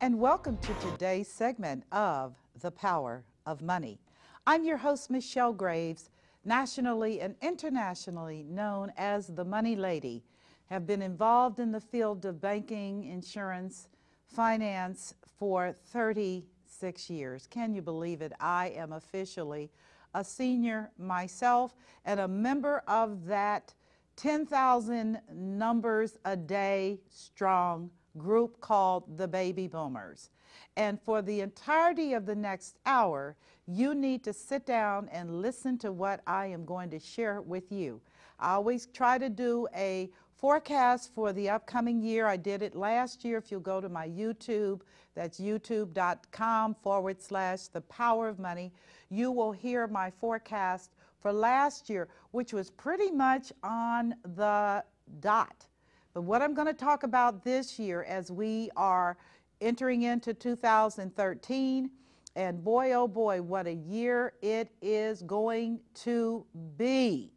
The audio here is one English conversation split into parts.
And welcome to today's segment of The Power of Money. I'm your host, Michelle Graves, nationally and internationally known as the Money Lady. Have been involved in the field of banking, insurance, finance for 36 years. Can you believe it? I am officially a senior myself and a member of that 10,000 numbers a day strong group called the Baby Boomers. And for the entirety of the next hour, you need to sit down and listen to what I am going to share with you. I always try to do a forecast for the upcoming year. I did it last year. If you'll go to my YouTube, that's youtube.com/The Power of Money, you will hear my forecast for last year, which was pretty much on the dot. But what I'm going to talk about this year as we are entering into 2013, and boy, oh boy, what a year it is going to be.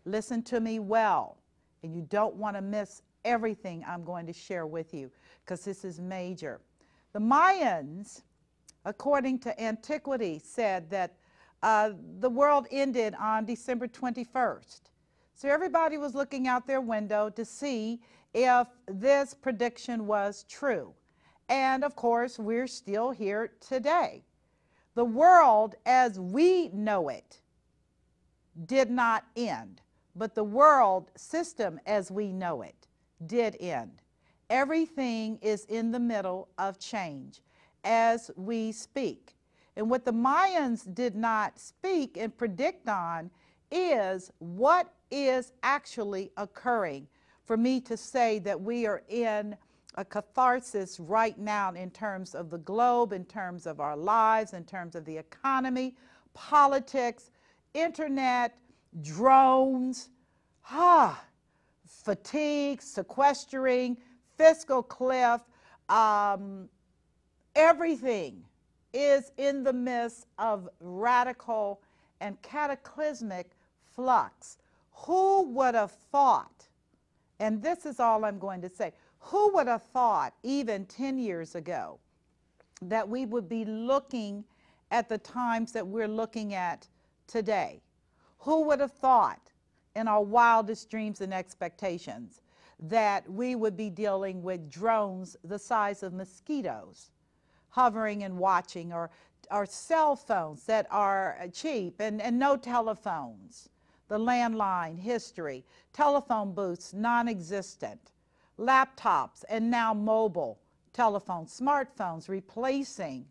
Listen to me well, and you don't want to miss everything I'm going to share with you because this is major. The Mayans, according to antiquity, said that the world ended on December 21st. So everybody was looking out their window to see if this prediction was true. And of course, we're still here today. The world as we know it did not end, but the world system as we know it did end. Everything is in the middle of change as we speak. And what the Mayans did not speak and predict on is what is actually occurring. For me to say that we are in a catharsis right now in terms of the globe, in terms of our lives, in terms of the economy, politics, internet, drones, fatigue, sequestering, fiscal cliff, everything is in the midst of radical and cataclysmic flux. Who would have thought, and this is all I'm going to say, who would have thought even 10 years ago that we would be looking at the times that we're looking at today? Who would have thought in our wildest dreams and expectations that we would be dealing with drones the size of mosquitoes hovering and watching, or cell phones that are cheap and no telephones, the landline history, telephone booths non-existent, laptops, and now mobile telephones, smartphones replacing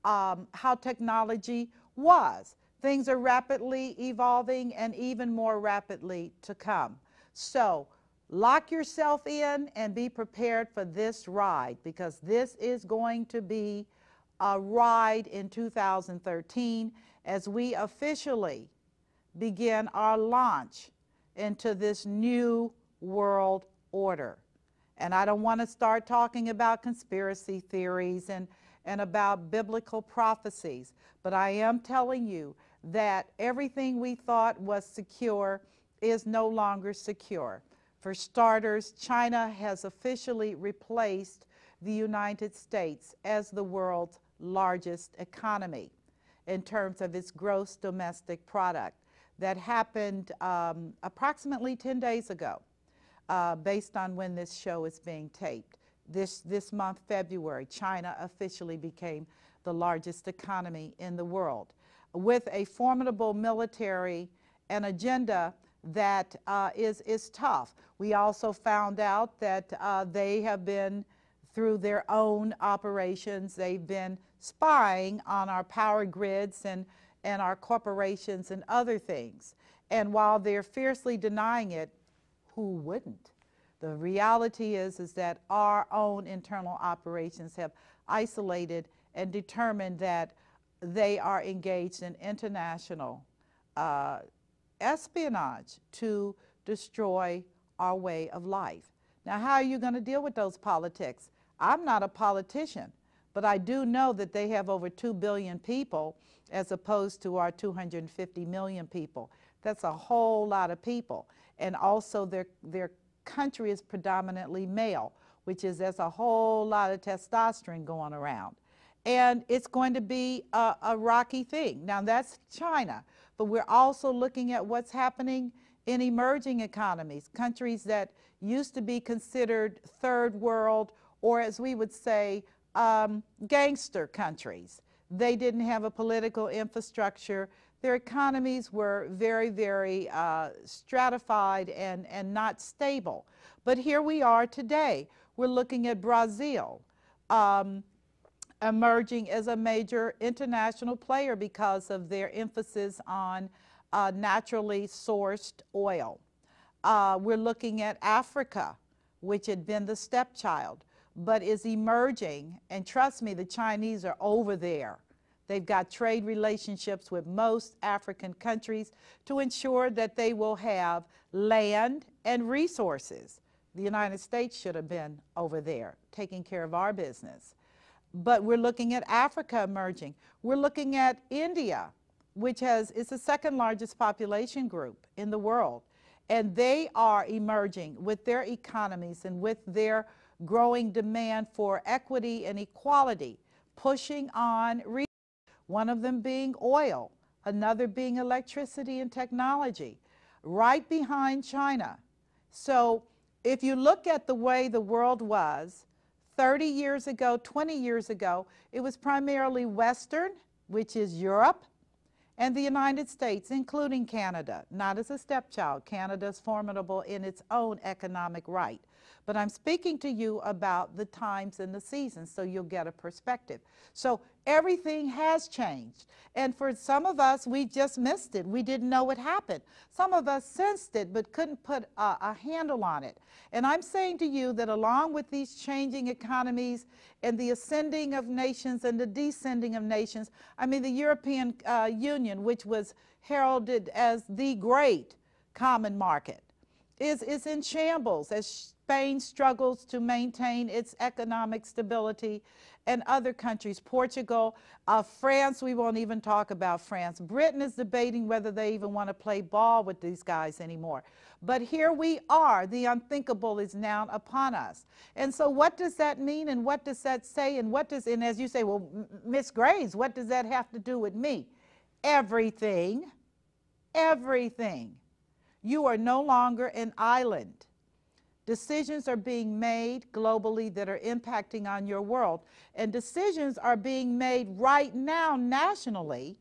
how technology was. Things are rapidly evolving and even more rapidly to come. So lock yourself in and be prepared for this ride, because this is going to be a ride in 2013 as we officially begin our launch into this new world order. And I don't want to start talking about conspiracy theories and about biblical prophecies, but I am telling you that everything we thought was secure is no longer secure. For starters, China has officially replaced the United States as the world's largest economy in terms of its gross domestic product. That happened approximately 10 days ago, based on when this show is being taped. This month, February, China officially became the largest economy in the world, with a formidable military and agenda that is tough. We also found out that they have been, through their own operations, they've been spying on our power grids and our corporations and other things. And while they're fiercely denying it, who wouldn't? The reality is that our own internal operations have isolated and determined that they are engaged in international espionage to destroy our way of life. Now, how are you going to deal with those politics? I'm not a politician, but I do know that they have over 2 billion people as opposed to our 250 million people. That's a whole lot of people. And also their country is predominantly male. which is there's a whole lot of testosterone going around. And it's going to be a rocky thing. Now, that's China, but we're also looking at what's happening in emerging economies, countries that used to be considered third world, or as we would say, gangster countries. They didn't have a political infrastructure. Their economies were very, very stratified and not stable. But here we are today. We're looking at Brazil emerging as a major international player because of their emphasis on naturally sourced oil. We're looking at Africa, which had been the stepchild, but is emerging. And trust me, the Chinese are over there. They've got trade relationships with most African countries to ensure that they will have land and resources. The United States should have been over there taking care of our business. But we're looking at Africa emerging. We're looking at India, which is the second largest population group in the world. And they are emerging with their economies and with their growing demand for equity and equality, pushing on resources, one of them being oil, another being electricity and technology, right behind China. So if you look at the way the world was 30 years ago, 20 years ago, it was primarily Western, which is Europe, and the United States, including Canada, not as a stepchild. Canada is formidable in its own economic right. But I'm speaking to you about the times and the seasons so you'll get a perspective. So everything has changed. And for some of us, we just missed it. We didn't know it happened. Some of us sensed it but couldn't put a handle on it. And I'm saying to you that along with these changing economies and the ascending of nations and the descending of nations, I mean the European Union, which was heralded as the great common market, is in shambles as Spain struggles to maintain its economic stability, and other countries, Portugal, France, we won't even talk about France. Britain is debating whether they even want to play ball with these guys anymore. But here we are. The unthinkable is now upon us. And so what does that mean, and what does that say, and as you say, well, Miss Graves, what does that have to do with me? Everything. Everything. You are no longer an island. Decisions are being made globally that are impacting on your world. And decisions are being made right now nationally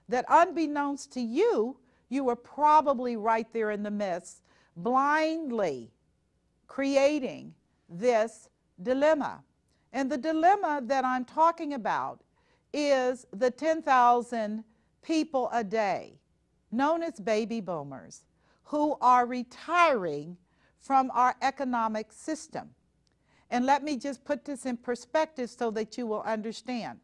that unbeknownst to you, you were probably right there in the midst, blindly creating this dilemma. And the dilemma that I'm talking about is the 10,000 people a day, known as baby boomers, who are retiring from our economic system. And let me just put this in perspective so that you will understand.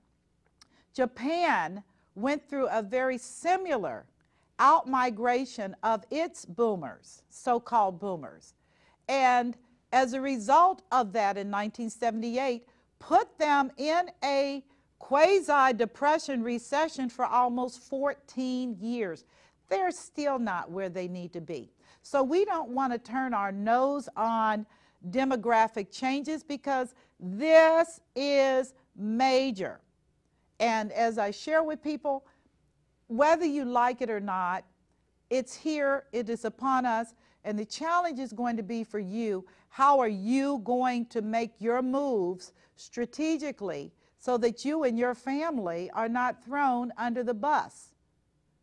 Japan went through a very similar outmigration of its boomers, so-called boomers. And as a result of that in 1978, put them in a quasi-depression recession for almost 14 years. They're still not where they need to be. So we don't want to turn our nose on demographic changes because this is major. And as I share with people, whether you like it or not, it's here, it is upon us, and the challenge is going to be for you, how are you going to make your moves strategically so that you and your family are not thrown under the bus?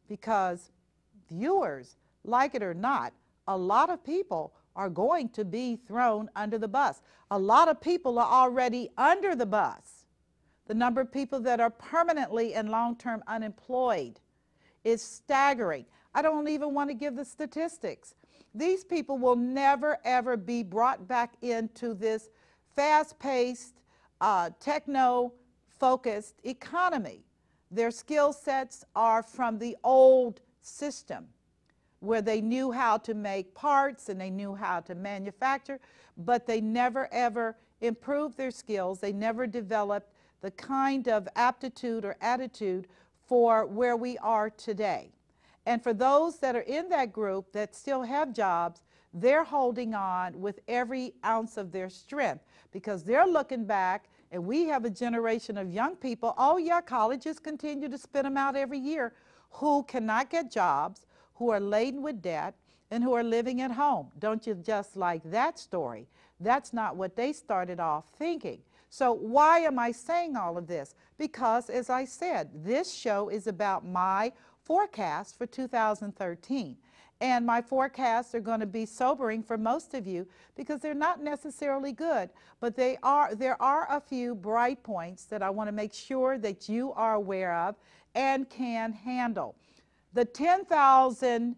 Because viewers, like it or not, a lot of people are going to be thrown under the bus. A lot of people are already under the bus. The number of people that are permanently and long-term unemployed is staggering. I don't even want to give the statistics. These people will never, ever be brought back into this fast-paced, techno-focused economy. Their skill sets are from the old system, where they knew how to make parts and they knew how to manufacture, but they never ever improved their skills. They never developed the kind of aptitude or attitude for where we are today. And for those that are in that group that still have jobs, they're holding on with every ounce of their strength because they're looking back, and we have a generation of young people, oh yeah, colleges continue to spit them out every year, who cannot get jobs, who are laden with debt, and who are living at home. Don't you just like that story? That's not what they started off thinking. So why am I saying all of this? Because, as I said, this show is about my forecast for 2013. And my forecasts are going to be sobering for most of you because they're not necessarily good, but there are a few bright points that I want to make sure that you are aware of and can handle. The 10,000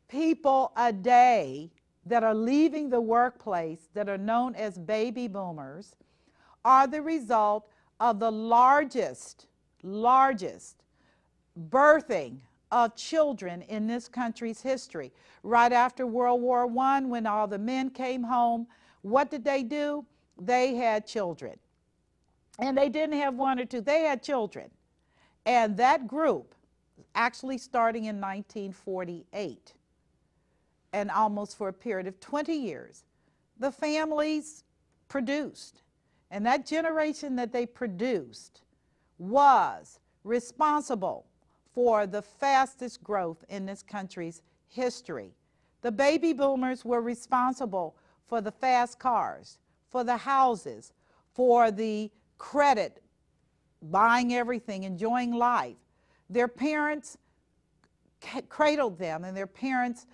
people a day that are leaving the workplace that are known as baby boomers are the result of the largest birthing of children in this country's history. Right after World War I, when all the men came home, what did they do? They had children. And they didn't have one or two, they had children. And that group, actually starting in 1948, and almost for a period of 20 years, the families produced. And that generation that they produced was responsible for the fastest growth in this country's history. The baby boomers were responsible for the fast cars, for the houses, for the credit, buying everything, enjoying life. Their parents cradled them, and their parents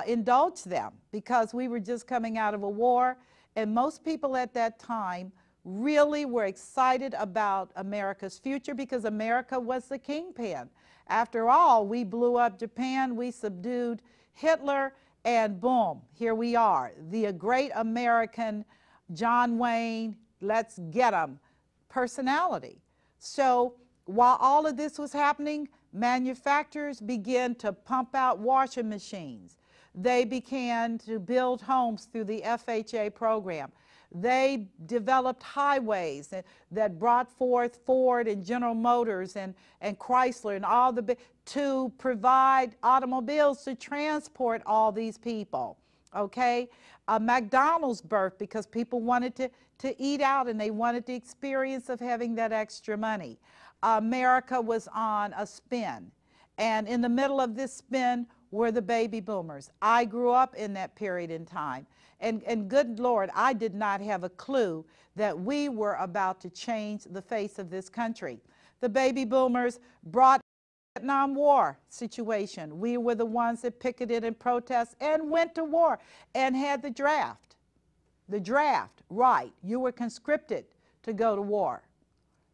indulged them because we were just coming out of a war, and most people at that time really were excited about America's future because America was the kingpin. After all, we blew up Japan, we subdued Hitler, and boom, here we are. The great American John Wayne, let's get 'em personality. So while all of this was happening, manufacturers began to pump out washing machines. They began to build homes through the FHA program. They developed highways that brought forth Ford and General Motors and Chrysler and all the to provide automobiles to transport all these people. Okay, McDonald's birthed because people wanted to eat out and they wanted the experience of having that extra money. America was on a spin, and in the middle of this spin were the baby boomers. I grew up in that period in time. And good Lord, I did not have a clue that we were about to change the face of this country. The baby boomers brought the Vietnam War situation. We were the ones that picketed and protested and went to war and had the draft. The draft, right. You were conscripted to go to war.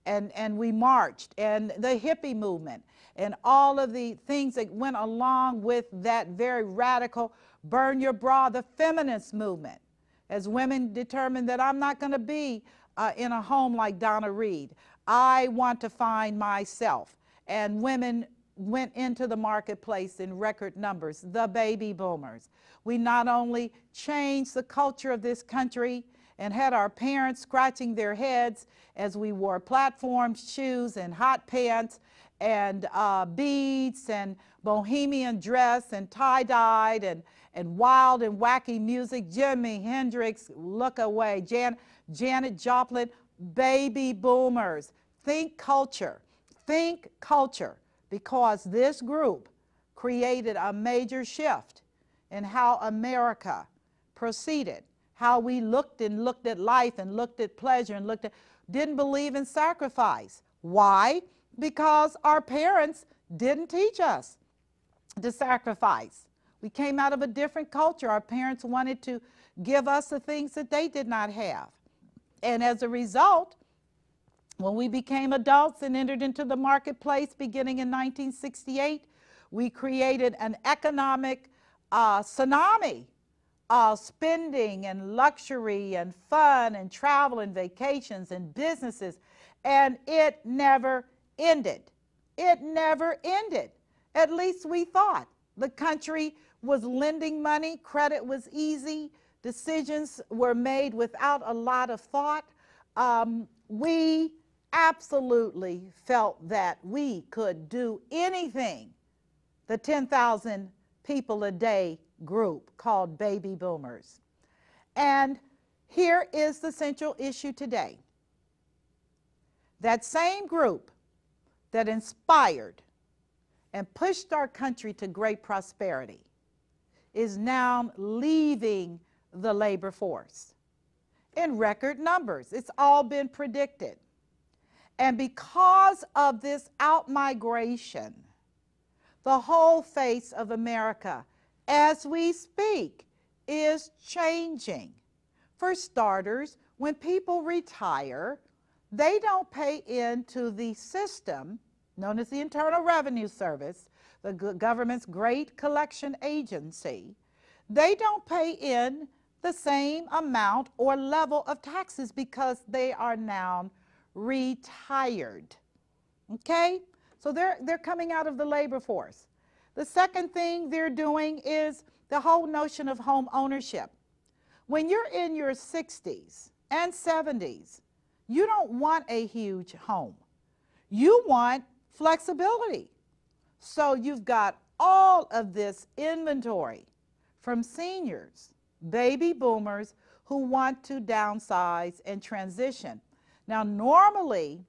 And we marched, and the hippie movement, and all of the things that went along with that very radical burn your bra, the feminist movement, as women determined that I'm not going to be in a home like Donna Reed. I want to find myself. And women went into the marketplace in record numbers, the baby boomers. We not only changed the culture of this country and had our parents scratching their heads as we wore platforms, shoes, and hot pants, and beads, and bohemian dress, and tie-dyed, and wild and wacky music. Jimi Hendrix, Look Away, Janet Joplin, baby boomers. Think culture, because this group created a major shift in how America proceeded, how we looked at life and looked at pleasure and didn't believe in sacrifice. Why? Because our parents didn't teach us to sacrifice. We came out of a different culture. Our parents wanted to give us the things that they did not have. And as a result, when we became adults and entered into the marketplace beginning in 1968, we created an economic tsunami of spending and luxury and fun and travel and vacations and businesses, and it never ended. It never ended. At least we thought. The country was lending money, credit was easy, decisions were made without a lot of thought. We absolutely felt that we could do anything the 10,000 people a day group called baby boomers. And here is the central issue today. That same group that inspired and pushed our country to great prosperity is now leaving the labor force in record numbers. It's all been predicted. And because of this outmigration, the whole face of America, as we speak, is changing. For starters, when people retire, they don't pay into the system known as the Internal Revenue Service, the government's great collection agency. They don't pay in the same amount or level of taxes because they are now retired. Okay? So they're coming out of the labor force. The second thing they're doing is the whole notion of home ownership. When you're in your 60s and 70s, you don't want a huge home. You want flexibility. So you've got all of this inventory from seniors, baby boomers who want to downsize and transition. Now, normally,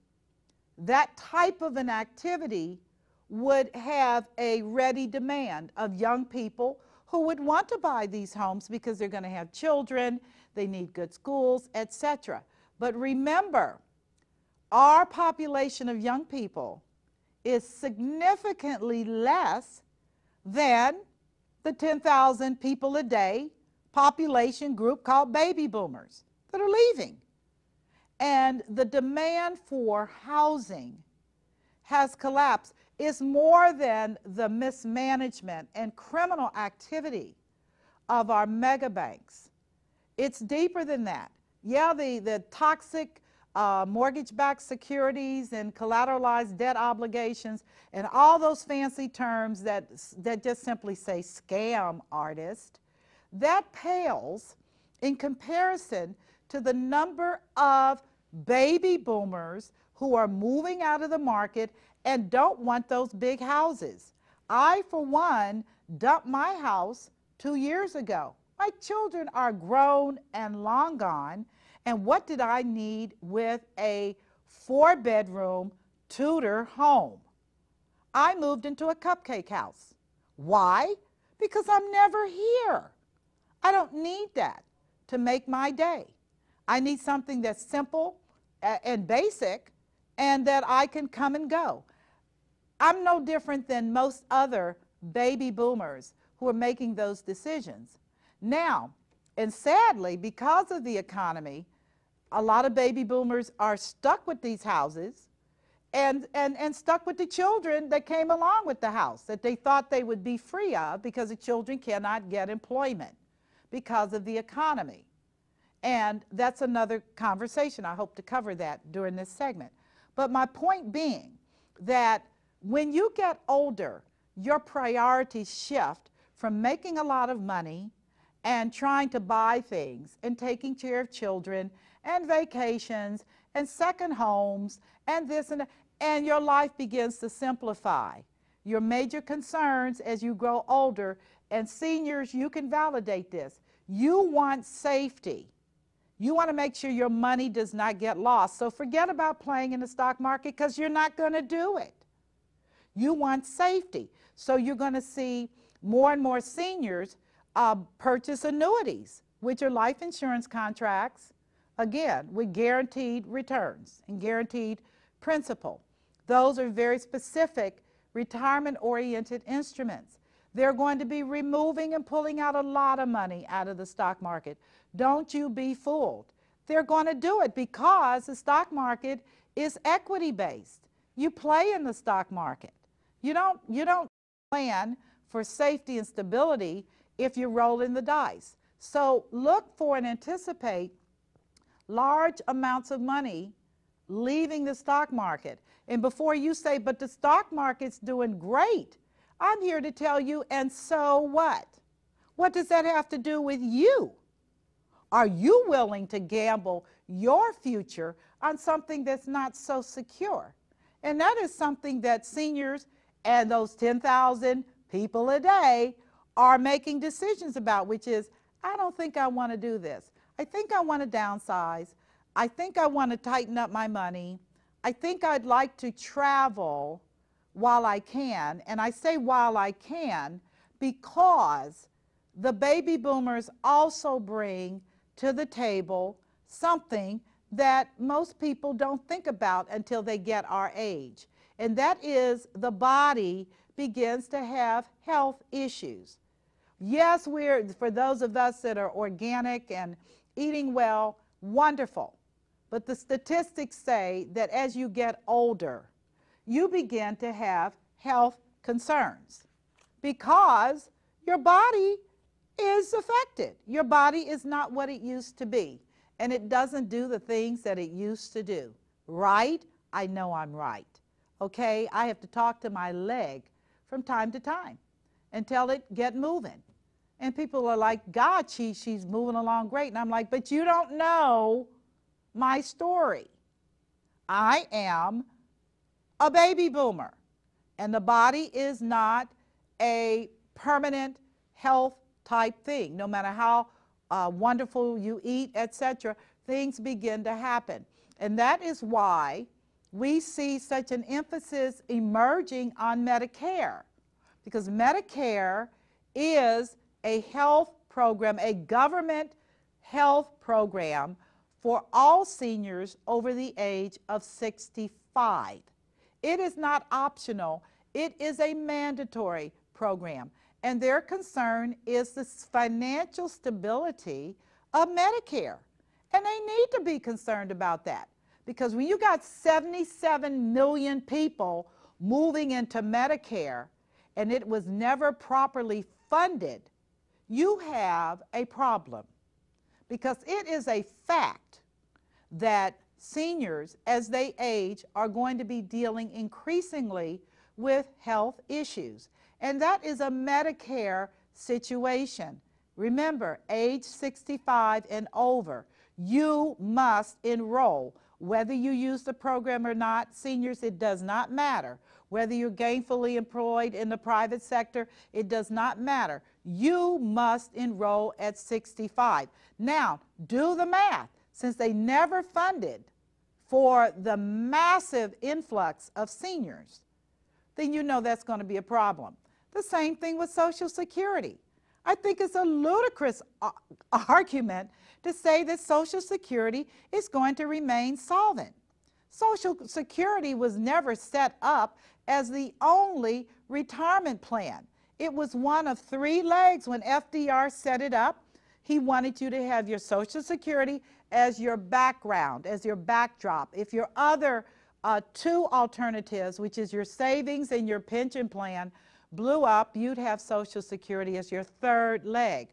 that type of an activity would have a ready demand of young people who would want to buy these homes because they're going to have children, they need good schools, etc. But remember, our population of young people is significantly less than the 10,000 people a day population group called baby boomers that are leaving. And the demand for housing has collapsed. It's more than the mismanagement and criminal activity of our mega banks. It's deeper than that. Yeah, the toxic mortgage-backed securities and collateralized debt obligations and all those fancy terms that just simply say scam artist, that pales in comparison to the number of baby boomers who are moving out of the market and don't want those big houses. I, for one, dumped my house 2 years ago. My children are grown and long gone, and what did I need with a 4-bedroom Tudor home? I moved into a cupcake house. Why? Because I'm never here. I don't need that to make my day. I need something that's simple and basic and that I can come and go. I'm no different than most other baby boomers who are making those decisions. Now, and sadly, because of the economy, a lot of baby boomers are stuck with these houses and stuck with the children that came along with the house that they thought they would be free of because the children cannot get employment because of the economy. And that's another conversation. I hope to cover that during this segment. But my point being that when you get older, your priorities shift from making a lot of money and trying to buy things and taking care of children and vacations and second homes and this and that, and your life begins to simplify. Your major concerns as you grow older, and seniors, you can validate this. You want safety. You want to make sure your money does not get lost. So forget about playing in the stock market because you're not going to do it. You want safety. So you're going to see more and more seniors purchase annuities, which are life insurance contracts, again, with guaranteed returns and guaranteed principal. Those are very specific retirement-oriented instruments. They're going to be removing and pulling out a lot of money out of the stock market. Don't you be fooled. They're going to do it because the stock market is equity-based. You play in the stock market. You don't plan for safety and stability if you're rolling the dice. So look for and anticipate large amounts of money leaving the stock market. And before you say, but the stock market's doing great, I'm here to tell you, and so what? What does that have to do with you? Are you willing to gamble your future on something that's not so secure? And that is something that seniors and those 10,000 people a day are making decisions about, which is, I don't think I want to do this. I think I want to downsize. I think I want to tighten up my money. I think I'd like to travel while I can. And I say while I can because the baby boomers also bring to the table something that most people don't think about until they get our age. And that is the body begins to have health issues. Yes, for those of us that are organic and eating well, wonderful. But the statistics say that as you get older, you begin to have health concerns because your body is affected. Your body is not what it used to be, and it doesn't do the things that it used to do. Right? I know I'm right. Okay? I have to talk to my leg from time to time until it get moving. And people are like, God, she's moving along great. And I'm like, but you don't know my story. I am a baby boomer, and the body is not a permanent health type thing. No matter how wonderful you eat, etc., things begin to happen. And that is why we see such an emphasis emerging on Medicare, because Medicare is a health program, a government health program for all seniors over the age of 65. It is not optional. It is a mandatory program. And their concern is the financial stability of Medicare. And they need to be concerned about that. Because when you got 77 million people moving into Medicare and it was never properly funded, you have a problem. Because it is a fact that seniors, as they age, are going to be dealing increasingly with health issues. And that is a Medicare situation. Remember, age 65 and over, you must enroll. Whether you use the program or not, seniors, it does not matter. Whether you're gainfully employed in the private sector, it does not matter. You must enroll at 65. Now, do the math. Since they never funded for the massive influx of seniors, then you know that's going to be a problem. The same thing with Social Security. I think it's a ludicrous argument to say that Social Security is going to remain solvent. Social Security was never set up as the only retirement plan. It was one of three legs when FDR set it up. He wanted you to have your Social Security as your background, as your backdrop. If your other two alternatives, which is your savings and your pension plan, blew up, you'd have Social Security as your third leg.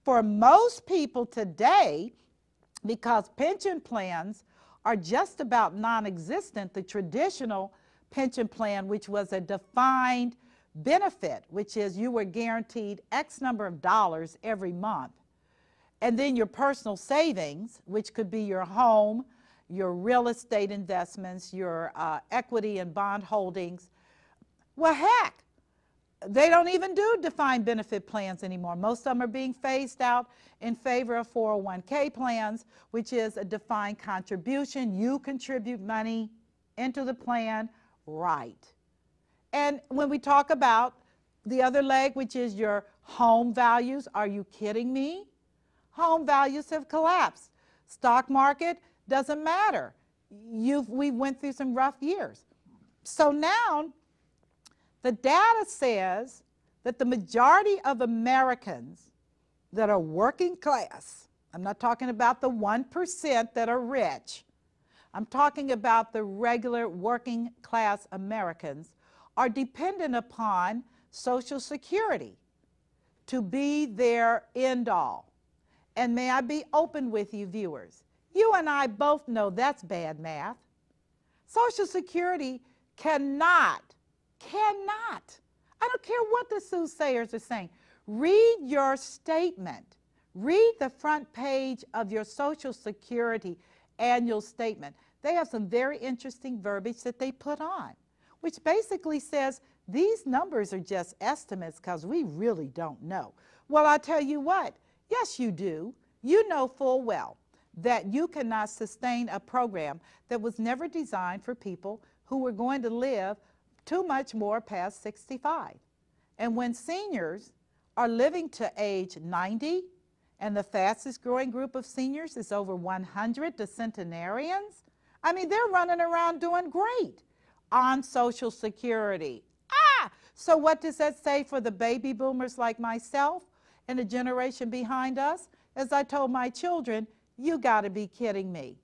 For most people today, because pension plans are just about non-existent, the traditional pension plan, which was a defined benefit, which is you were guaranteed X number of dollars every month, and then your personal savings, which could be your home, your real estate investments, your equity and bond holdings. Well, heck, they don't even do defined benefit plans anymore. Most of them are being phased out in favor of 401k plans, which is a defined contribution. You contribute money into the plan, right. And when we talk about the other leg, which is your home values, are you kidding me? Home values have collapsed. Stock market doesn't matter. We went through some rough years. So now the data says that the majority of Americans that are working class, I'm not talking about the 1% that are rich, I'm talking about the regular working class Americans, are dependent upon Social Security to be their end all. And may I be open with you, viewers? You and I both know that's bad math. Social Security cannot, I don't care what the soothsayers are saying. Read your statement. Read the front page of your Social Security annual statement. They have some very interesting verbiage that they put on, which basically says these numbers are just estimates because we really don't know. Well, I tell you what, yes, you do. You know full well that you cannot sustain a program that was never designed for people who were going to live too much more past 65. And when seniors are living to age 90, and the fastest growing group of seniors is over 100, the centenarians, I mean, they're running around doing great on Social Security. So what does that say for the baby boomers like myself and the generation behind us? As I told my children, you got to be kidding me.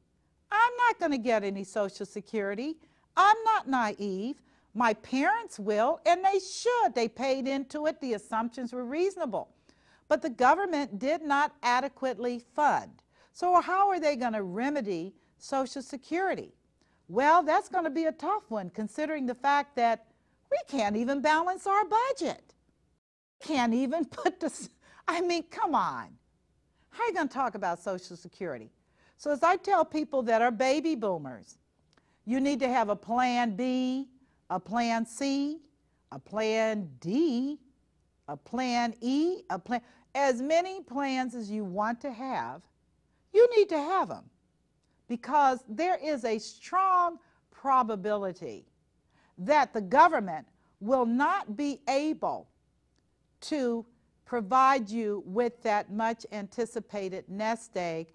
I'm not going to get any Social Security. I'm not naive. My parents will, and they should. They paid into it. The assumptions were reasonable. But the government did not adequately fund. So how are they going to remedy Social Security? Well, that's going to be a tough one, considering the fact that we can't even balance our budget. We can't even put this, I mean, come on. How are you going to talk about Social Security? So as I tell people that are baby boomers, you need to have a plan B, a plan C, a plan D, a plan E, a plan, as many plans as you want to have, you need to have them, because there is a strong probability that the government will not be able to provide you with that much anticipated nest egg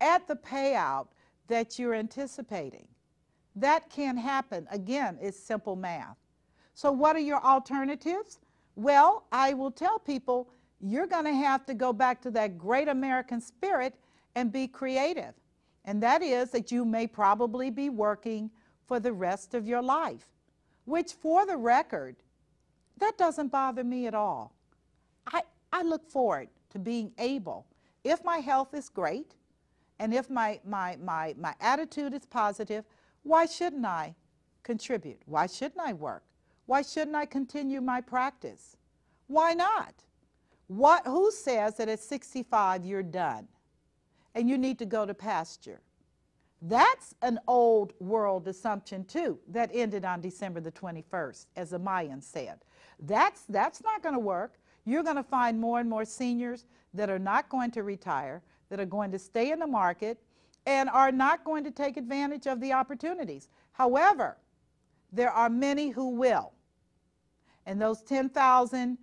at the payout that you're anticipating. That can happen. Again, it's simple math. So what are your alternatives? Well, I will tell people you're going to have to go back to that great American spirit and be creative. And that is that you may probably be working for the rest of your life, which, for the record, that doesn't bother me at all. I look forward to being able, if my health is great and if my attitude is positive, why shouldn't I contribute? Why shouldn't I work? Why shouldn't I continue my practice? Why not? Who says that at 65 you're done and you need to go to pasture? That's an old world assumption too that ended on December the 21st, as the Mayans said. That's not going to work. You're going to find more and more seniors that are not going to retire, that are going to stay in the market and are not going to take advantage of the opportunities. However, there are many who will. And those 10,000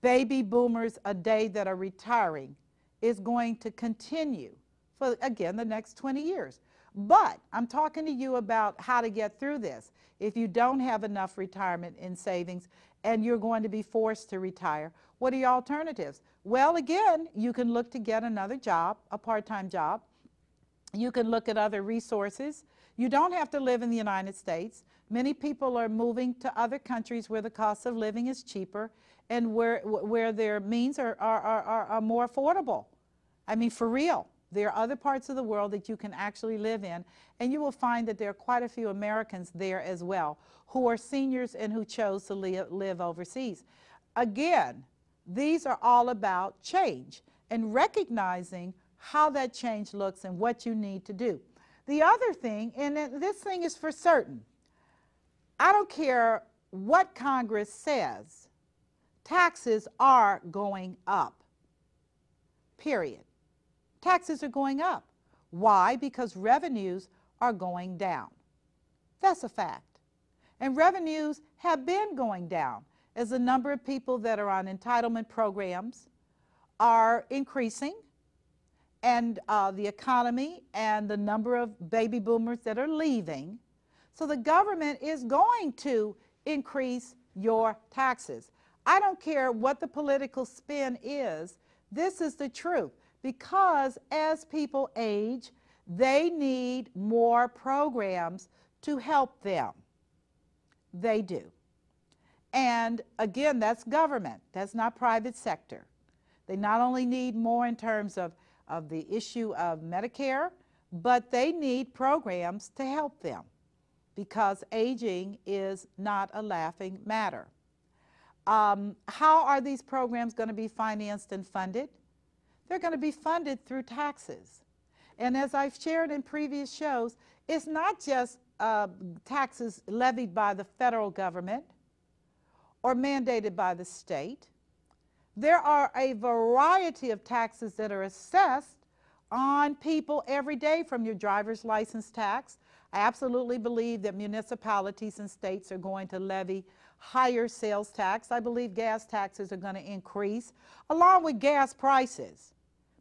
baby boomers a day that are retiring is going to continue for, again, the next 20 years. But I'm talking to you about how to get through this. If you don't have enough retirement in savings and you're going to be forced to retire, what are your alternatives? Well, again, you can look to get another job, a part-time job. You can look at other resources. You don't have to live in the United States. Many people are moving to other countries where the cost of living is cheaper and where their means are more affordable. I mean, for real. There are other parts of the world that you can actually live in, and you will find that there are quite a few Americans there as well who are seniors and who chose to live overseas. Again, these are all about change and recognizing how that change looks and what you need to do. The other thing, and this thing is for certain, I don't care what Congress says, taxes are going up, period. Taxes are going up. Why? Because revenues are going down. That's a fact. And revenues have been going down as the number of people that are on entitlement programs are increasing, and the economy and the number of baby boomers that are leaving. So the government is going to increase your taxes. I don't care what the political spin is. This is the truth. Because as people age, they need more programs to help them. They do. And again, that's government. That's not private sector. They not only need more in terms of the issue of Medicare, but they need programs to help them, because aging is not a laughing matter. How are these programs going to be financed and funded? They're going to be funded through taxes. And as I've shared in previous shows, it's not just taxes levied by the federal government or mandated by the state. There are a variety of taxes that are assessed on people every day, from your driver's license tax. I absolutely believe that municipalities and states are going to levy higher sales tax. I believe gas taxes are going to increase along with gas prices,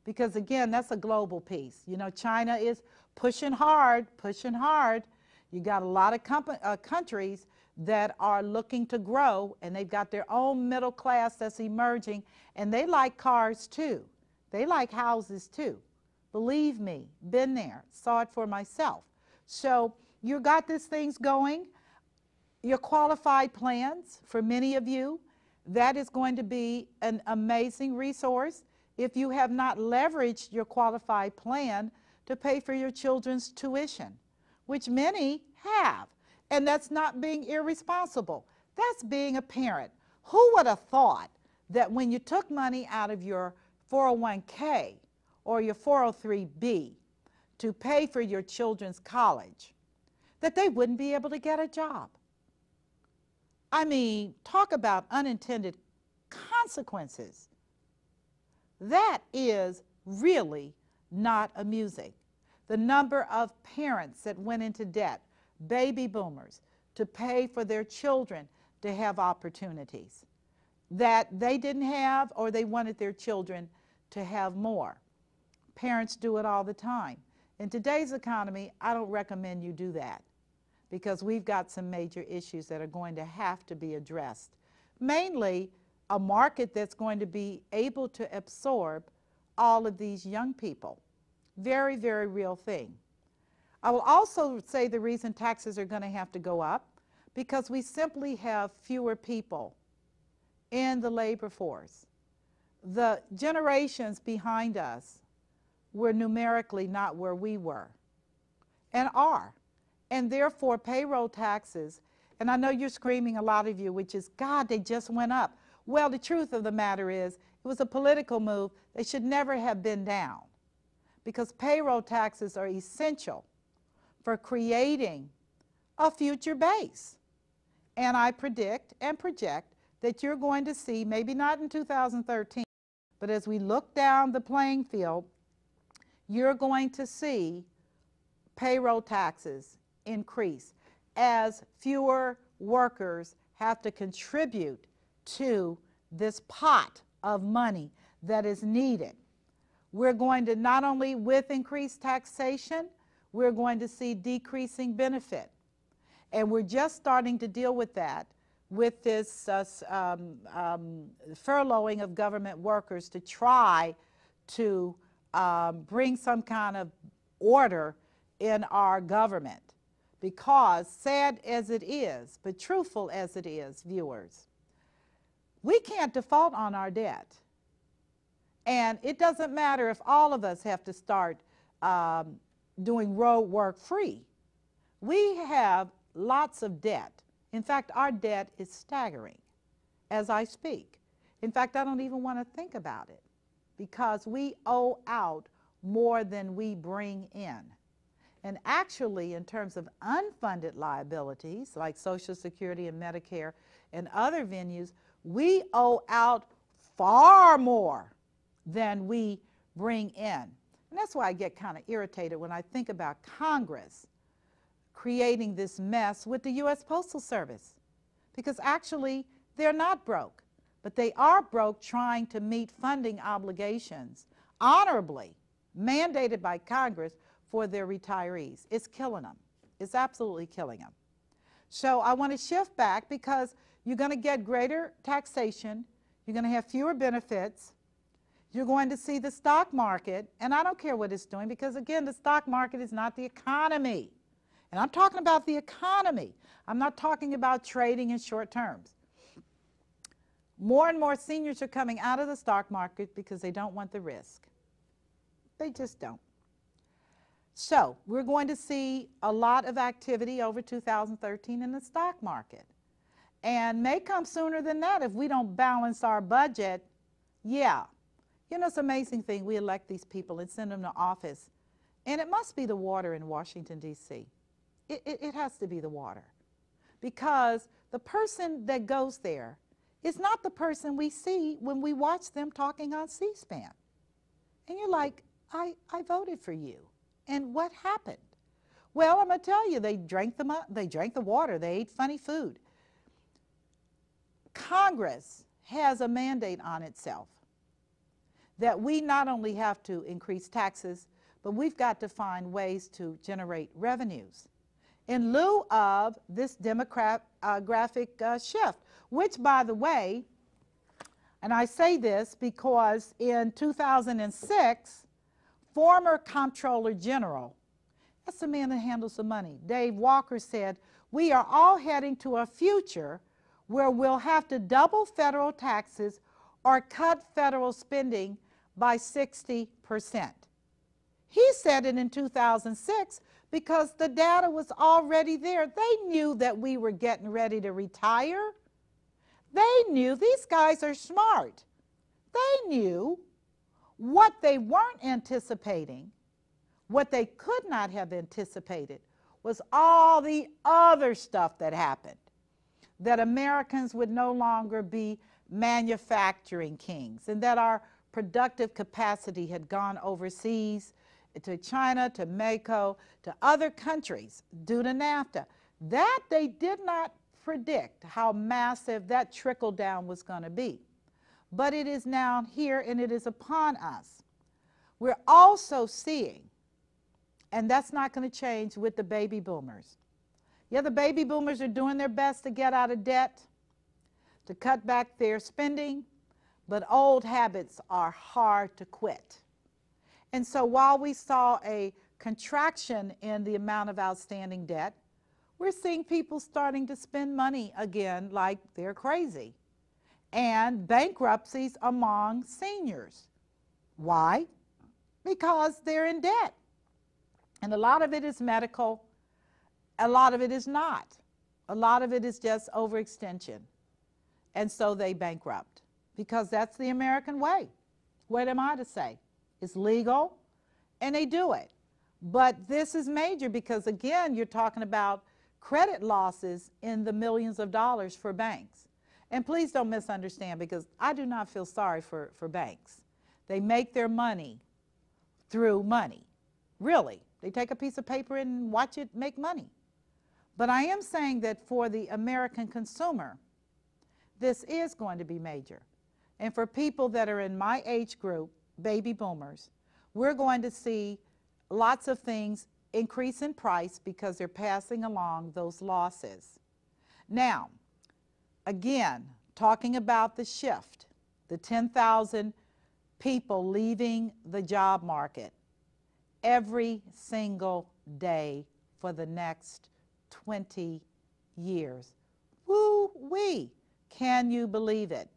because again, that's a global piece. You know, China is pushing hard, pushing hard. You got a lot of countries that are looking to grow, and they've got their own middle class that's emerging, and they like cars too. They like houses too. Believe me, been there, saw it for myself. So you got these things going. Your qualified plans, for many of you, that is going to be an amazing resource if you have not leveraged your qualified plan to pay for your children's tuition, which many have. And that's not being irresponsible. That's being a parent. Who would have thought that when you took money out of your 401k or your 403b to pay for your children's college, that they wouldn't be able to get a job? I mean, talk about unintended consequences. That is really not amusing. The number of parents that went into debt, baby boomers, to pay for their children to have opportunities that they didn't have, or they wanted their children to have more. Parents do it all the time. In today's economy, I don't recommend you do that, because we've got some major issues that are going to have to be addressed. Mainly, a market that's going to be able to absorb all of these young people. Very, very real thing. I will also say the reason taxes are going to have to go up, because we simply have fewer people in the labor force. The generations behind us were numerically not where we were and are. And therefore, payroll taxes, and I know you're screaming, a lot of you, which is, God, they just went up. Well, the truth of the matter is, it was a political move. They should never have been down, because payroll taxes are essential for creating a future base. And I predict and project that you're going to see, maybe not in 2013, but as we look down the playing field, you're going to see payroll taxes increase as fewer workers have to contribute to this pot of money that is needed. We're going to, not only with increased taxation, we're going to see decreasing benefit. And we're just starting to deal with that with this furloughing of government workers to try to bring some kind of order in our government. Because, sad as it is, but truthful as it is, viewers, we can't default on our debt. And it doesn't matter if all of us have to start doing road work free. We have lots of debt. In fact, our debt is staggering as I speak. In fact, I don't even want to think about it, because we owe out more than we bring in. And actually, in terms of unfunded liabilities like Social Security and Medicare and other venues, we owe out far more than we bring in. And that's why I get kind of irritated when I think about Congress creating this mess with the U.S. Postal Service. Because actually, they're not broke, but they are broke trying to meet funding obligations honorably mandated by Congress for their retirees. It's killing them. It's absolutely killing them. So I want to shift back, because you're going to get greater taxation, you're going to have fewer benefits, you're going to see the stock market, and I don't care what it's doing, because again, the stock market is not the economy. And I'm talking about the economy. I'm not talking about trading in short terms. More and more seniors are coming out of the stock market because they don't want the risk. They just don't. So we're going to see a lot of activity over 2013 in the stock market. And may come sooner than that if we don't balance our budget. Yeah. You know, it's an amazing thing. We elect these people and send them to office. And it must be the water in Washington, D.C. It has to be the water. Because the person that goes there is not the person we see when we watch them talking on C-SPAN. And you're like, I voted for you. And what happened? Well, I'm going to tell you, they drank the water, they ate funny food. Congress has a mandate on itself that we not only have to increase taxes, but we've got to find ways to generate revenues in lieu of this demographic shift, which, by the way, and I say this because in 2006, former Comptroller General, that's the man that handles the money, Dave Walker, said, we are all heading to a future where we'll have to double federal taxes or cut federal spending by 60%. He said it in 2006 because the data was already there. They knew that we were getting ready to retire. They knew, these guys are smart. They knew what they weren't anticipating, what they could not have anticipated, was all the other stuff that happened, that Americans would no longer be manufacturing kings, and that our productive capacity had gone overseas to China, to Mexico, to other countries due to NAFTA. That they did not predict how massive that trickle down was going to be. But it is now here and it is upon us. We're also seeing, and that's not going to change with the baby boomers. Yeah, the baby boomers are doing their best to get out of debt, to cut back their spending, but old habits are hard to quit. And so while we saw a contraction in the amount of outstanding debt, we're seeing people starting to spend money again like they're crazy. And bankruptcies among seniors. Why? Because they're in debt. And a lot of it is medical, a lot of it is not. A lot of it is just overextension. And so they bankrupt because that's the American way. What am I to say? It's legal and they do it. But this is major because, again, you're talking about credit losses in the millions of dollars for banks. And please don't misunderstand, because I do not feel sorry for banks. They make their money through money. Really. They take a piece of paper and watch it make money. But I am saying that for the American consumer, this is going to be major. And for people that are in my age group, baby boomers, we're going to see lots of things increase in price because they're passing along those losses. Now, again, talking about the shift, the 10,000 people leaving the job market every single day for the next 20 years. Woo-wee! Can you believe it?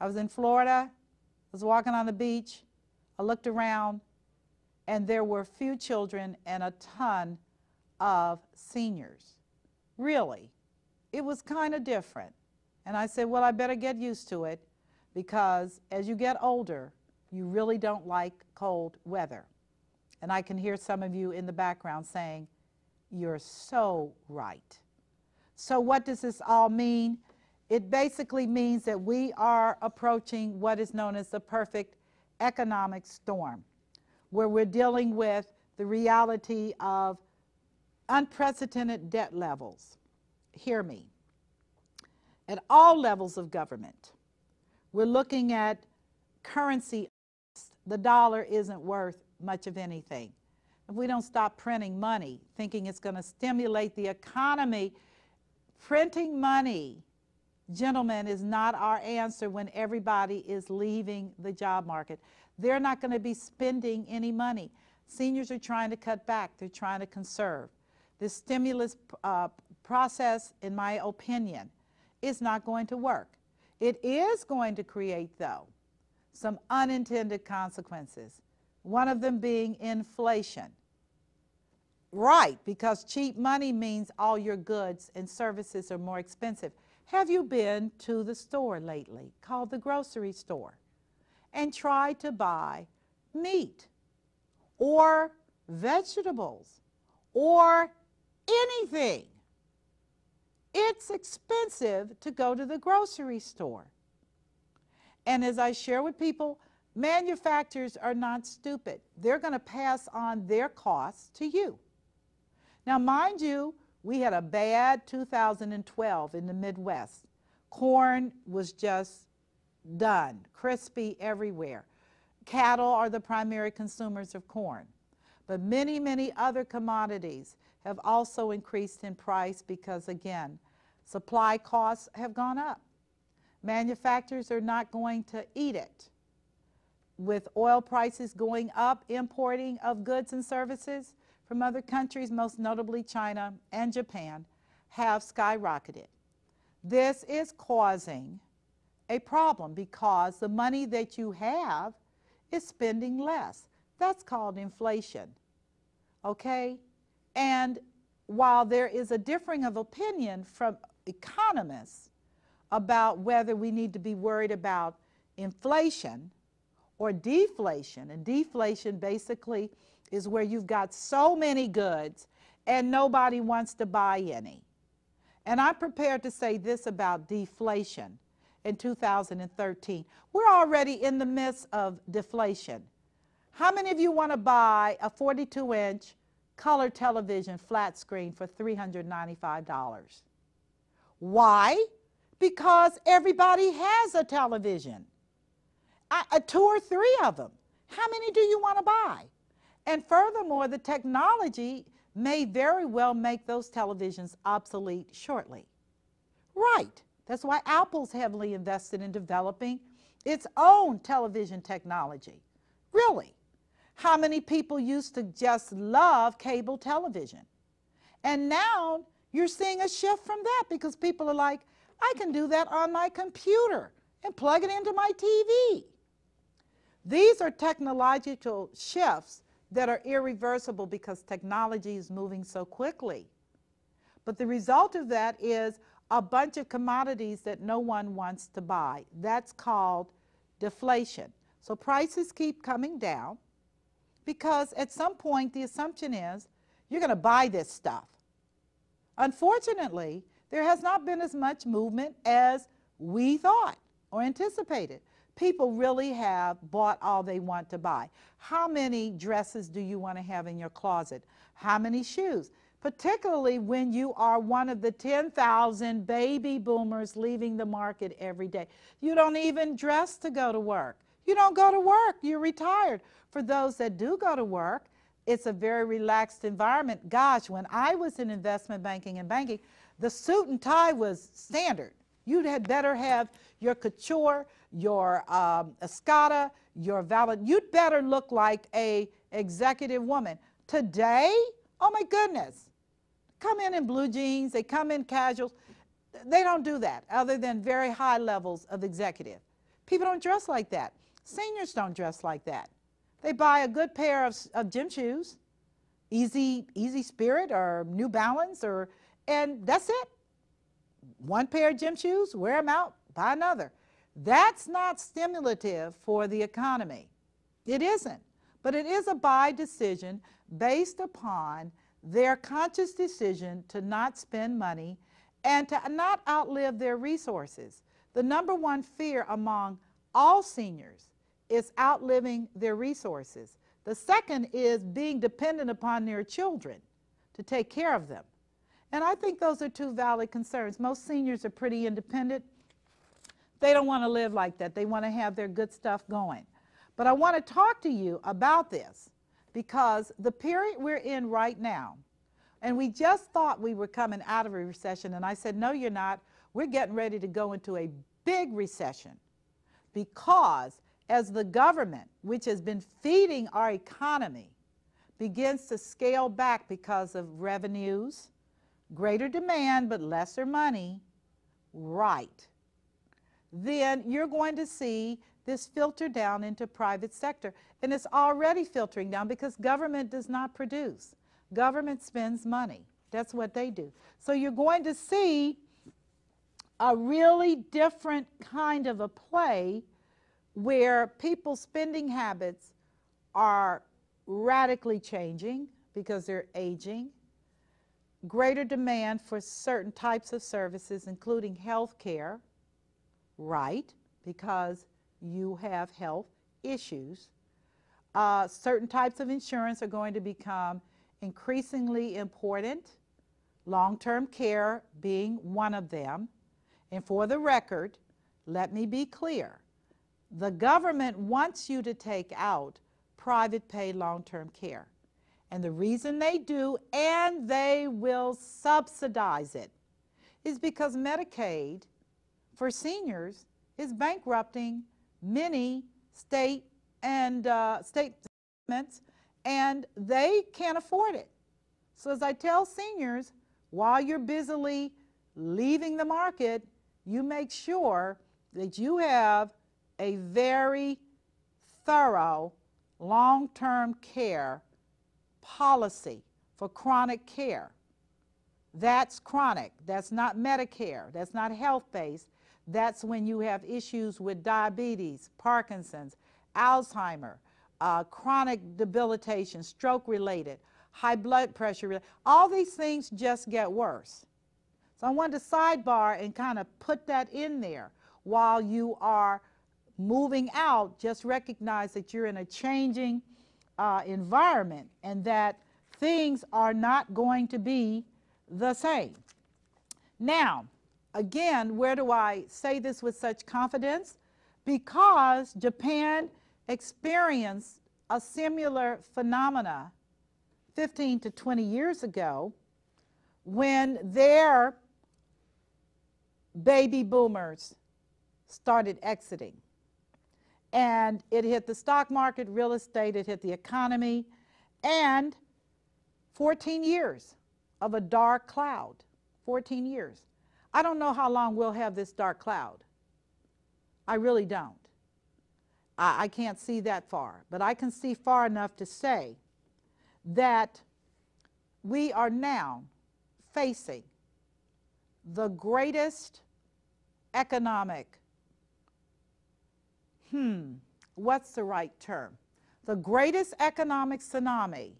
I was in Florida, I was walking on the beach, I looked around, and there were few children and a ton of seniors. Really. It was kind of different. And I said, well, I better get used to it, because as you get older, you really don't like cold weather. And I can hear some of you in the background saying, you're so right. So what does this all mean? It basically means that we are approaching what is known as the perfect economic storm, where we're dealing with the reality of unprecedented debt levels. Hear me. At all levels of government, we're looking at currency. The dollar isn't worth much of anything. If we don't stop printing money, thinking it's going to stimulate the economy, printing money, gentlemen, is not our answer when everybody is leaving the job market. They're not going to be spending any money. Seniors are trying to cut back. They're trying to conserve. This stimulus process, in my opinion, is not going to work. It is going to create, though, some unintended consequences, one of them being inflation. Right, because cheap money means all your goods and services are more expensive. Have you been to the store lately, called the grocery store, and tried to buy meat or vegetables or anything? It's expensive to go to the grocery store. And as I share with people, manufacturers are not stupid. They're going to pass on their costs to you. Now, mind you, we had a bad 2012 in the Midwest. Corn was just done, crispy everywhere. Cattle are the primary consumers of corn. But many, many other commodities have also increased in price because, again, supply costs have gone up. Manufacturers are not going to eat it. With oil prices going up, importing of goods and services from other countries, most notably China and Japan, have skyrocketed. This is causing a problem because the money that you have is spending less. That's called inflation. Okay? And while there is a differing of opinion from economists about whether we need to be worried about inflation or deflation, and deflation basically is where you've got so many goods and nobody wants to buy any. And I'm prepared to say this about deflation in 2013. We're already in the midst of deflation. How many of you want to buy a 42-inch color television flat screen for $395? Why? Because everybody has a television. Two or three of them. How many do you want to buy? And furthermore, the technology may very well make those televisions obsolete shortly. Right. That's why Apple's heavily invested in developing its own television technology. Really. How many people used to just love cable television? And now you're seeing a shift from that because people are like, I can do that on my computer and plug it into my TV. These are technological shifts that are irreversible because technology is moving so quickly. But the result of that is a bunch of commodities that no one wants to buy. That's called deflation. So prices keep coming down because at some point the assumption is you're going to buy this stuff. Unfortunately, there has not been as much movement as we thought or anticipated. People really have bought all they want to buy. How many dresses do you want to have in your closet? How many shoes? Particularly when you are one of the 10,000 baby boomers leaving the market every day. You don't even dress to go to work. You don't go to work. You're retired. For those that do go to work, it's a very relaxed environment. Gosh, when I was in investment banking and banking, the suit and tie was standard. You had better have your couture, your escada, your valet. You'd better look like a executive woman. Today, oh my goodness, come in blue jeans, they come in casuals. They don't do that other than very high levels of executive. People don't dress like that. Seniors don't dress like that. They buy a good pair of gym shoes, Easy Spirit or New Balance, and that's it. One pair of gym shoes, wear them out, buy another. That's not stimulative for the economy. It isn't. But it is a buy decision based upon their conscious decision to not spend money and to not outlive their resources. The number one fear among all seniors is outliving their resources. The second is being dependent upon their children to take care of them. And I think those are two valid concerns. Most seniors are pretty independent. They don't want to live like that. They want to have their good stuff going. But I want to talk to you about this because the period we're in right now, and we just thought we were coming out of a recession, and I said, no, you're not. We're getting ready to go into a big recession because as the government, which has been feeding our economy, begins to scale back because of revenues, greater demand but lesser money, right, then you're going to see this filter down into private sector. And it's already filtering down because government does not produce. Government spends money. That's what they do. So you're going to see a really different kind of a play where people's spending habits are radically changing because they're aging. greater demand for certain types of services, including health care, right, because you have health issues. Certain types of insurance are going to become increasingly important, long-term care being one of them. And for the record, let me be clear. The government wants you to take out private pay long-term care. And the reason they do, and they will subsidize it, is because Medicaid for seniors is bankrupting many state and state governments, and they can't afford it. So as I tell seniors, while you're busily leaving the market, you make sure that you have a very thorough long-term care policy for chronic care. That's chronic. That's not Medicare. That's not health-based. That's when you have issues with diabetes, Parkinson's, Alzheimer, chronic debilitation, stroke-related, high blood pressure. All these things just get worse. So I wanted to sidebar and kind of put that in there. While you are moving out, just recognize that you're in a changing environment and that things are not going to be the same. Now, again, where do I say this with such confidence? Because Japan experienced a similar phenomena 15 to 20 years ago when their baby boomers started exiting. And it hit the stock market, real estate, it hit the economy, and 14 years of a dark cloud. 14 years. I don't know how long we'll have this dark cloud. I really don't. I can't see that far, but I can see far enough to say that we are now facing the greatest economic, what's the right term? The greatest economic tsunami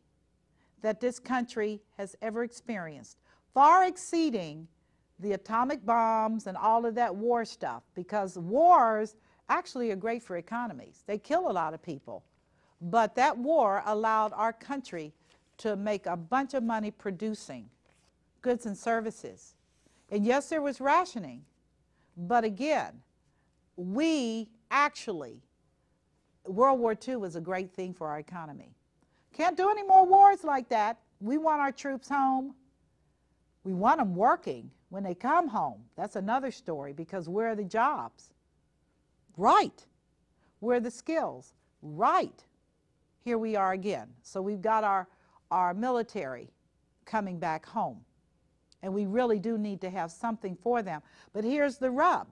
that this country has ever experienced, far exceeding the atomic bombs and all of that war stuff, because wars actually are great for economies. They kill a lot of people. But that war allowed our country to make a bunch of money producing goods and services. And yes, there was rationing. But again, we actually, World War II was a great thing for our economy. Can't do any more wars like that. We want our troops home. We want them working when they come home. That's another story, because where are the jobs? Right. Where are the skills? Right. Here we are again. So we've got our military coming back home. And we really do need to have something for them. But here's the rub.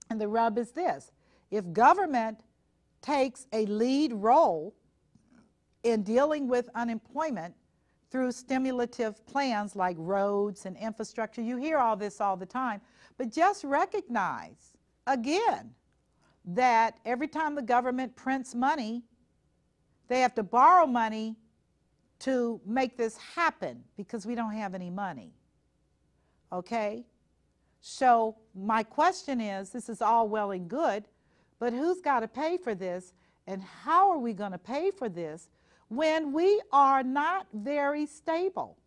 And the rub is this. If government takes a lead role in dealing with unemployment through stimulative plans like roads and infrastructure, you hear all this all the time, but just recognize, again, that every time the government prints money, they have to borrow money to make this happen because we don't have any money. Okay? So my question is, this is all well and good, but who's got to pay for this, and how are we going to pay for this when we are not very stable?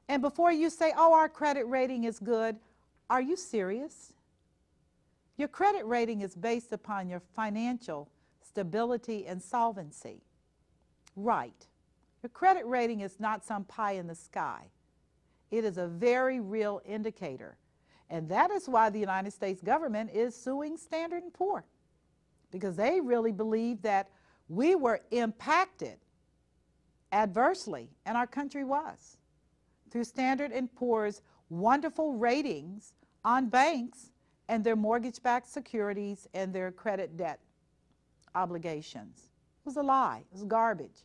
And before you say, oh, our credit rating is good, are you serious? Your credit rating is based upon your financial stability and solvency. Right. Your credit rating is not some pie in the sky. It is a very real indicator. And that is why the United States government is suing Standard & Poor's, because they really believe that we were impacted adversely, and our country was, through Standard & Poor's wonderful ratings on banks and their mortgage-backed securities and their credit debt obligations. It was a lie. It was garbage.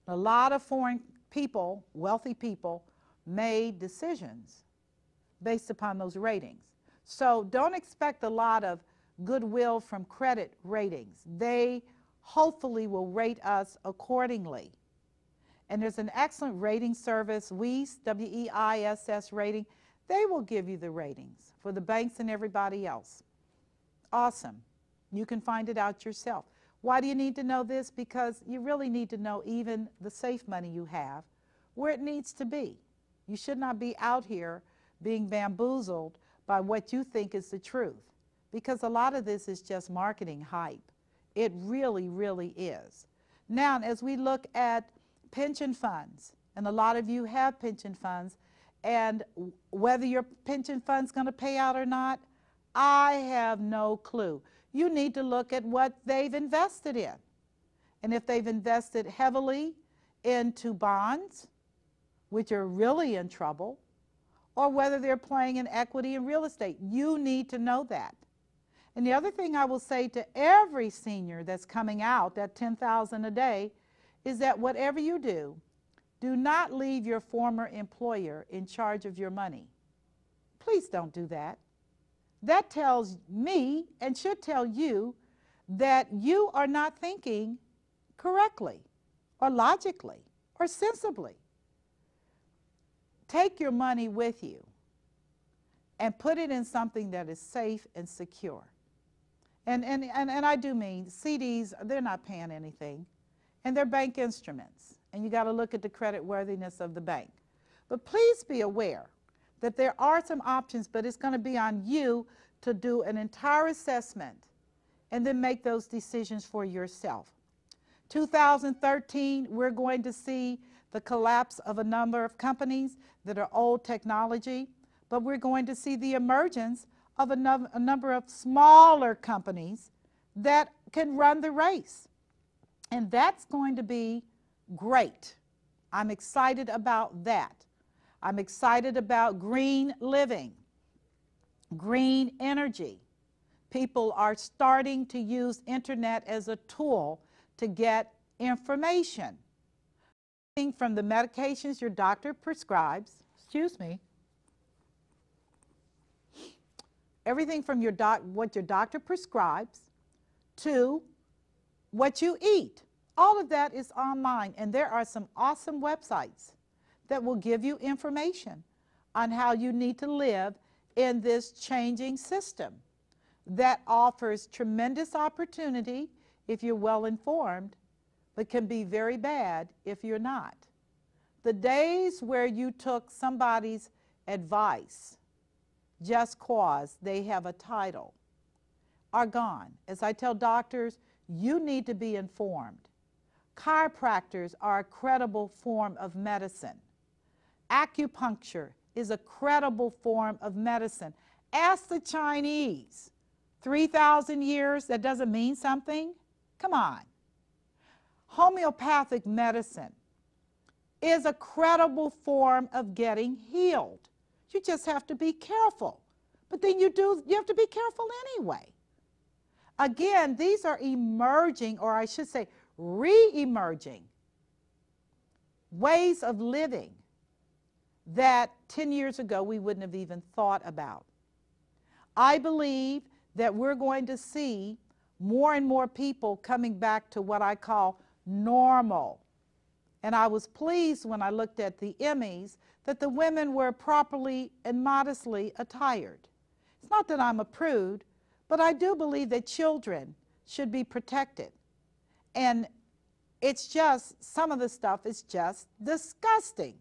And a lot of foreign people, wealthy people, made decisions based upon those ratings. So don't expect a lot of goodwill from credit ratings. They hopefully will rate us accordingly. And there's an excellent rating service, WEISS, W-E-I-S-S rating. They will give you the ratings for the banks and everybody else. Awesome. You can find it out yourself. Why do you need to know this? Because you really need to know even the safe money you have, where it needs to be. You should not be out here being bamboozled by what you think is the truth, because a lot of this is just marketing hype. It really, really is. Now, as we look at pension funds, and a lot of you have pension funds, and whether your pension fund's going to pay out or not, I have no clue. You need to look at what they've invested in. And if they've invested heavily into bonds, which are really in trouble, or whether they're playing in equity and real estate, you need to know that. And the other thing I will say to every senior that's coming out, that $10,000 a day, is that whatever you do, do not leave your former employer in charge of your money. Please don't do that. That tells me, and should tell you, that you are not thinking correctly or logically or sensibly. Take your money with you and put it in something that is safe and secure. And I do mean CDs, they're not paying anything, and they're bank instruments, and you got to look at the credit worthiness of the bank. But please be aware that there are some options, but it's going to be on you to do an entire assessment and then make those decisions for yourself. 2013, we're going to see the collapse of a number of companies that are old technology, but we're going to see the emergence of a number of smaller companies that can run the race. And that's going to be great. I'm excited about that. I'm excited about green living, green energy. People are starting to use internet as a tool to get information. From the medications your doctor prescribes, everything from what your doctor prescribes to what you eat. All of that is online, and there are some awesome websites that will give you information on how you need to live in this changing system that offers tremendous opportunity if you're well informed, but can be very bad if you're not. The days where you took somebody's advice just cause they have a title are gone. As I tell doctors, you need to be informed. Chiropractors are a credible form of medicine. Acupuncture is a credible form of medicine. Ask the Chinese. 3,000 years, that doesn't mean something? Come on. Homeopathic medicine is a credible form of getting healed. You just have to be careful. But then you have to be careful anyway. Again, these are emerging, or I should say re-emerging ways of living that 10 years ago we wouldn't have even thought about. I believe that we're going to see more and more people coming back to what I call normal. And I was pleased when I looked at the Emmys that the women were properly and modestly attired. It's not that I'm a prude, but I do believe that children should be protected. And it's just, some of the stuff is just disgusting.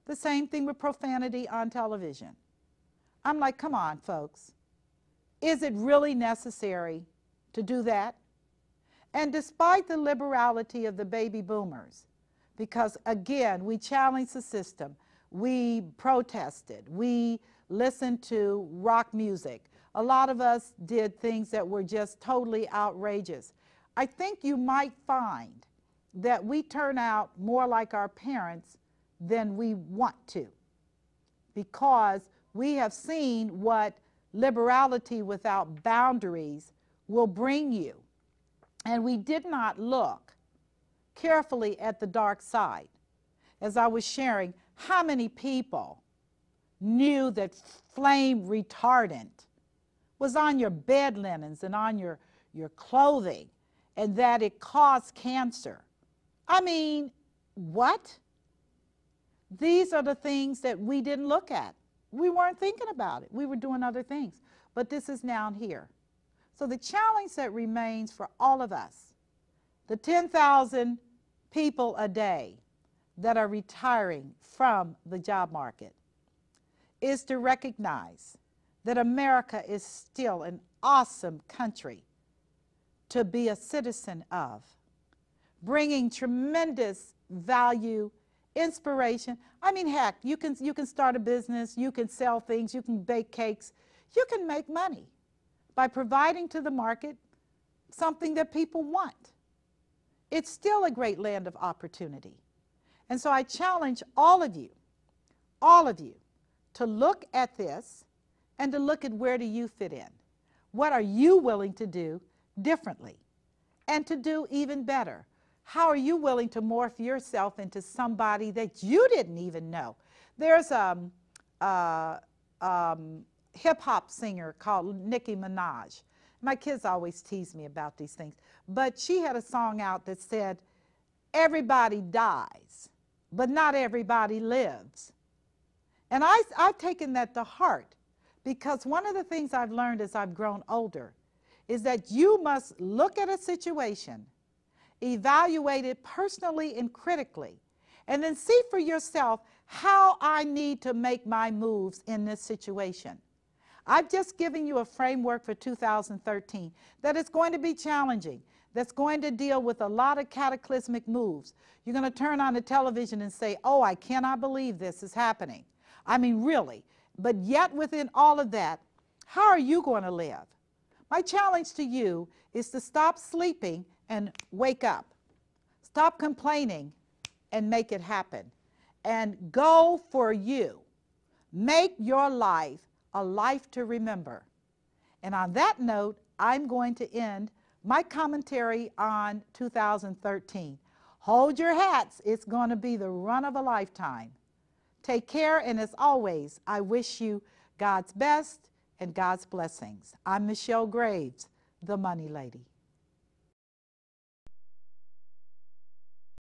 The same thing with profanity on television. I'm like, come on, folks. Is it really necessary to do that? And despite the liberality of the baby boomers, because again, we challenged the system, we protested, we listened to rock music. A lot of us did things that were just totally outrageous. I think you might find that we turn out more like our parents than we want to, because we have seen what liberality without boundaries will bring you. And we did not look carefully at the dark side. As I was sharing, how many people knew that flame retardant was on your bed linens and on your clothing, and that it caused cancer? I mean, what? These are the things that we didn't look at. We weren't thinking about it. We were doing other things. But this is now here. So the challenge that remains for all of us, the 10,000 people a day that are retiring from the job market, is to recognize that America is still an awesome country to be a citizen of, bringing tremendous value, inspiration. I mean, heck, you can start a business, you can sell things, you can bake cakes, you can make money by providing to the market something that people want. It's still a great land of opportunity. And so I challenge all of you, to look at this and to look at where do you fit in. What are you willing to do differently and to do even better? How are you willing to morph yourself into somebody that you didn't even know? There's a hip-hop singer called Nicki Minaj. My kids always tease me about these things. But she had a song out that said, everybody dies, but not everybody lives. And I've taken that to heart, because one of the things I've learned as I've grown older is that you must look at a situation, evaluate it personally and critically, and then see for yourself how I need to make my moves in this situation. I've just given you a framework for 2013 that is going to be challenging, that's going to deal with a lot of cataclysmic moves. You're going to turn on the television and say, oh, I cannot believe this is happening. I mean, really. But yet within all of that, how are you going to live? My challenge to you is to stop sleeping and wake up. Stop complaining and make it happen. And go for you. Make your life a life to remember. And on that note, I'm going to end my commentary on 2013. Hold your hats. It's going to be the run of a lifetime. Take care, and as always, I wish you God's best and God's blessings. I'm Michelle Graves, the Money Lady.